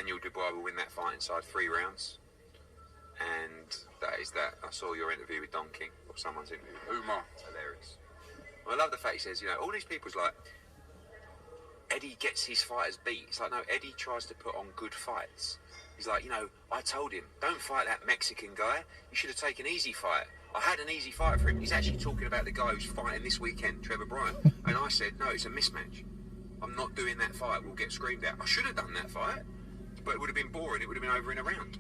Daniel Dubois will win that fight inside 3 rounds. And that is that. I saw your interview with Don King, or someone's interview. Umar. Hilarious. Well, I love the fact he says, you know, all these people's like, Eddie gets his fighters beat. It's like, no, Eddie tries to put on good fights. He's like, you know, I told him, don't fight that Mexican guy. You should have taken an easy fight. I had an easy fight for him. He's actually talking about the guy who's fighting this weekend, Trevor Bryant. And I said, no, it's a mismatch. I'm not doing that fight. We'll get screamed at. I should have done that fight, but it would have been boring. It would have been over in a round.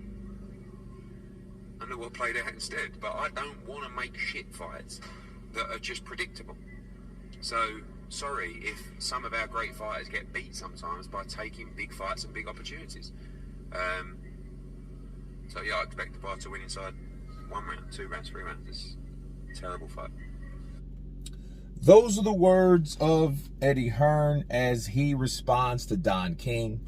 And look what played out instead. But I don't want to make shit fights that are just predictable. So, sorry if some of our great fighters get beat sometimes by taking big fights and big opportunities. So, yeah, I expect the fight to win inside 1 round, 2 rounds, 3 rounds. It's a terrible fight. Those are the words of Eddie Hearn as he responds to Don King.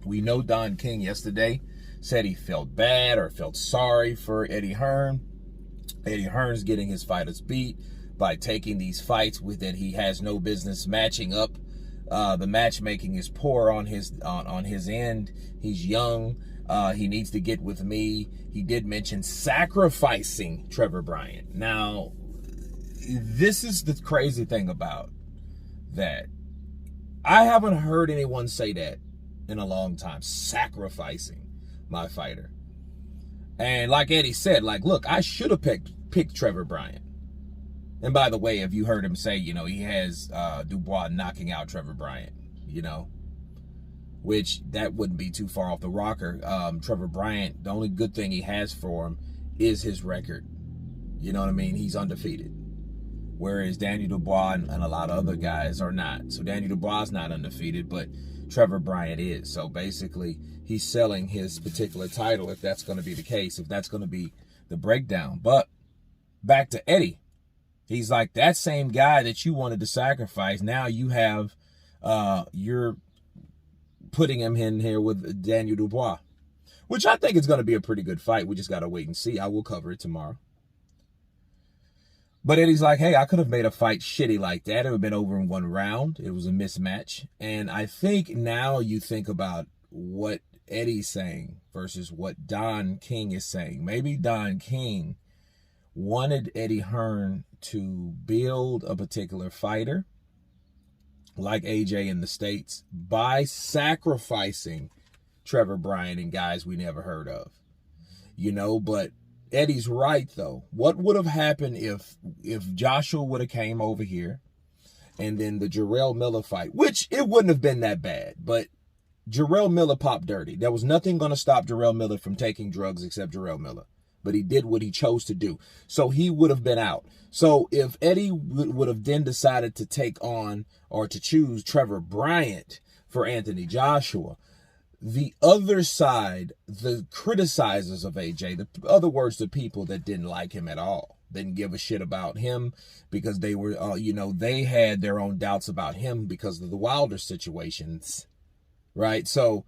We know Don King yesterday said he felt bad or felt sorry for Eddie Hearn. Eddie Hearn's getting his fighters beat by taking these fights with that he has no business matching up. The matchmaking is poor on his end. He's young. He needs to get with me. He did mention sacrificing Trevor Bryant. Now, this is the crazy thing about that. I haven't heard anyone say that in a long time. Sacrificing my fighter. And like Eddie said, like, look, I should have picked Trevor Bryant. And by the way, if you heard him say, you know, he has Dubois knocking out Trevor Bryant, you know, which that wouldn't be too far off the rocker. Trevor Bryant, the only good thing he has for him is his record. You know what I mean? He's undefeated. Whereas Daniel Dubois and a lot of other guys are not. So Daniel Dubois is not undefeated, but Trevor Bryant is. So basically, he's selling his particular title if that's going to be the case, if that's going to be the breakdown. But back to Eddie. He's like, that same guy that you wanted to sacrifice, now you have, you're putting him in here with Daniel Dubois, which I think is going to be a pretty good fight. We just got to wait and see. I will cover it tomorrow. But Eddie's like, hey, I could have made a fight shitty like that. It would have been over in 1 round. It was a mismatch. And I think now you think about what Eddie's saying versus what Don King is saying. Maybe Don King wanted Eddie Hearn to build a particular fighter like AJ in the States by sacrificing Trevor Bryant and guys we never heard of. You know, but Eddie's right, though. What would have happened if Joshua would have came over here and then the Jarrell Miller fight, which it wouldn't have been that bad, but Jarrell Miller popped dirty. There was nothing going to stop Jarrell Miller from taking drugs except Jarrell Miller. But he did what he chose to do. So he would have been out. So if Eddie would have then decided to take on or to choose Trevor Bryant for Anthony Joshua, the other side, the criticizers of AJ, the other words, the people that didn't like him at all, didn't give a shit about him because they were, they had their own doubts about him because of the Wilder situations, right? So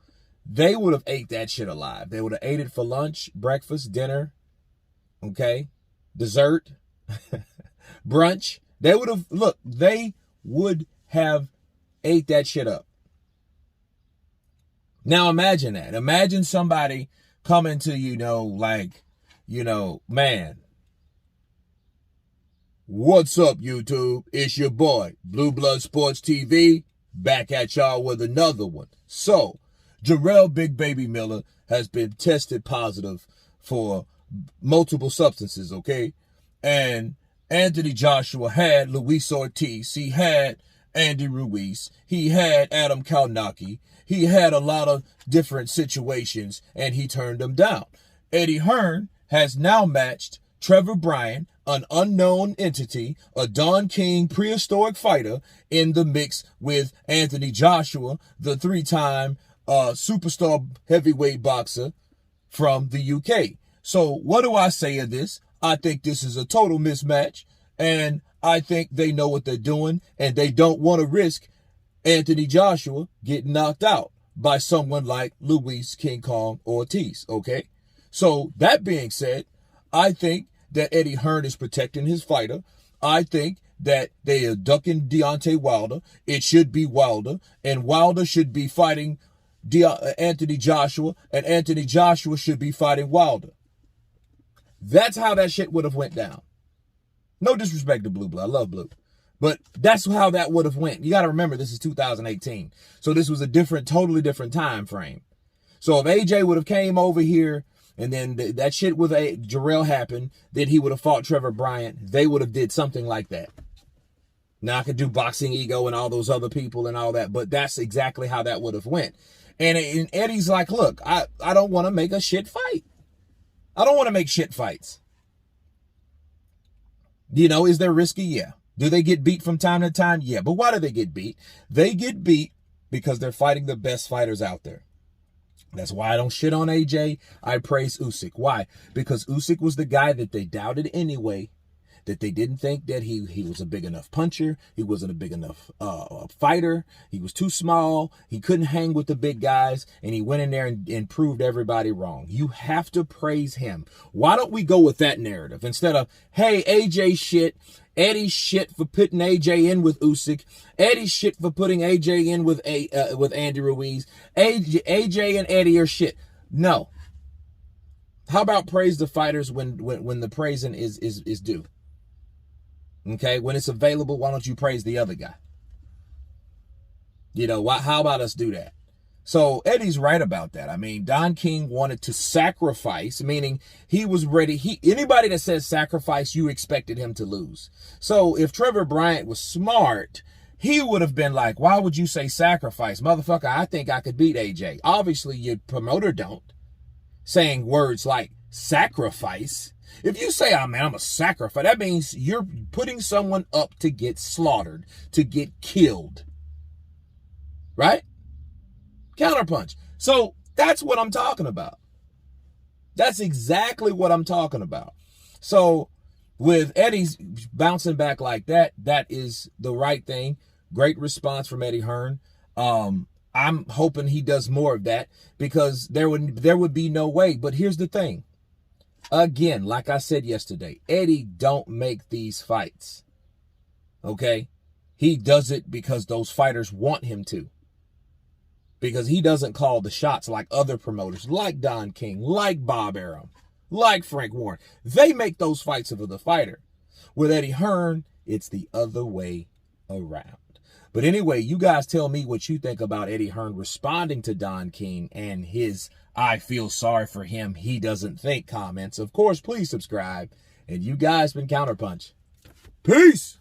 they would have ate that shit alive. They would have ate it for lunch, breakfast, dinner, okay, dessert, brunch. They would have ate that shit up. Now imagine that. Imagine somebody coming to man, what's up, YouTube? It's your boy, Blue Blood Sports TV, back at y'all with another one. So, Jarrell Big Baby Miller has been tested positive for multiple substances, okay? And Anthony Joshua had Luis Ortiz. He had Andy Ruiz. He had Adam Kalnacki. He had a lot of different situations, and he turned them down. Eddie Hearn has now matched Trevor Bryant, an unknown entity, a Don King prehistoric fighter, in the mix with Anthony Joshua, the 3-time superstar heavyweight boxer from the UK. So what do I say of this? I think this is a total mismatch, and I think they know what they're doing, and they don't want to risk Anthony Joshua getting knocked out by someone like Luis King Kong Ortiz, okay? So that being said, I think that Eddie Hearn is protecting his fighter. I think that they are ducking Deontay Wilder. It should be Wilder, and Wilder should be fighting Anthony Joshua, and Anthony Joshua should be fighting Wilder. That's how that shit would have went down. No disrespect to Blue Blood. I love Blue. But that's how that would have went. You got to remember, this is 2018. So this was a totally different time frame. So if AJ would have came over here and then that shit with Jarrell happened, then he would have fought Trevor Bryant. They would have did something like that. Now I could do Boxing Ego and all those other people and all that, but that's exactly how that would have went. And Eddie's like, look, I don't want to make a shit fight. I don't want to make shit fights. You know, is there risky? Yeah. Do they get beat from time to time? Yeah. But why do they get beat? They get beat because they're fighting the best fighters out there. That's why I don't shit on AJ. I praise Usyk. Why? Because Usyk was the guy that they doubted anyway, that they didn't think that he was a big enough puncher. He wasn't a big enough fighter. He was too small. He couldn't hang with the big guys, and he went in there and proved everybody wrong. You have to praise him. Why don't we go with that narrative instead of, hey, AJ shit, Eddie shit for putting AJ in with Usyk, Eddie shit for putting AJ in with Andy Ruiz, AJ and Eddie are shit. No. How about praise the fighters when the praising is due? Okay, when it's available, why don't you praise the other guy? You know, how about us do that? So Eddie's right about that. I mean, Don King wanted to sacrifice, meaning he was ready. Anybody that says sacrifice, you expected him to lose. So if Trevor Bryant was smart, he would have been like, why would you say sacrifice? Motherfucker, I think I could beat AJ. Obviously, your promoter don't. Saying words like sacrifice. If you say, oh man, I'm a sacrifice, that means you're putting someone up to get slaughtered, to get killed. Right? Counterpunch. So that's what I'm talking about. That's exactly what I'm talking about. So with Eddie's bouncing back like that, that is the right thing. Great response from Eddie Hearn. I'm hoping he does more of that because there would be no way. But here's the thing. Again, like I said yesterday, Eddie don't make these fights. Okay? He does it because those fighters want him to. Because he doesn't call the shots like other promoters, like Don King, like Bob Arum, like Frank Warren. They make those fights for the fighter. With Eddie Hearn, it's the other way around. But anyway, you guys tell me what you think about Eddie Hearn responding to Don King and his I feel sorry for him, he doesn't think comments. Of course, please subscribe. And you guys been Counterpunch. Peace!